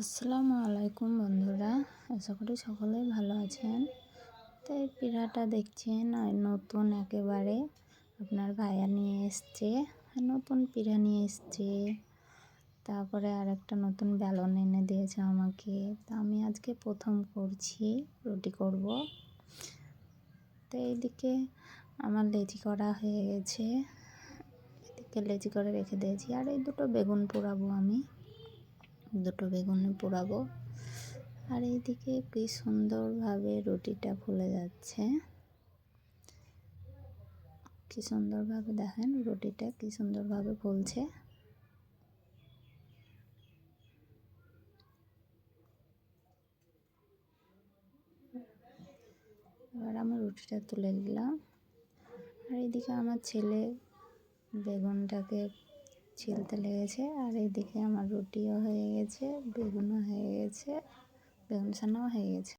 আসসালামু আলাইকুম বন্ধুরা, আশা করি সকলেই ভালো আছেন। তো এই পিঠাটা দেখছেন নতুন একেবারে আপনার ভাইয়া নিয়ে এসছে, নতুন পিঠা নিয়ে এসছে। তারপরে আর একটা নতুন বেলন এনে দিয়েছে আমাকে। তা আমি আজকে প্রথম করছি, রুটি করব। তো এইদিকে আমার লেচি করা হয়ে গেছে, এদিকে লেচি করে রেখে দিয়েছি। আর এই দুটো বেগুন পোড়াবো, আমি দুটো বেগুনে পোড়াবো। আর এইদিকে কি সুন্দরভাবে রুটিটা ফুলে যাচ্ছে, কি সুন্দরভাবে দেখেন রুটিটা কি সুন্দরভাবে ফুলছে। এবার আমি রুটিটা তুলে নিলাম। আর এইদিকে আমার ছেলে বেগুনটাকে ছিলতে লেগেছে, আর এইদিকে আমার রুটিও হয়ে গেছে, বেগুনও হয়ে গেছে, বেগুন ছানাও হয়ে গেছে।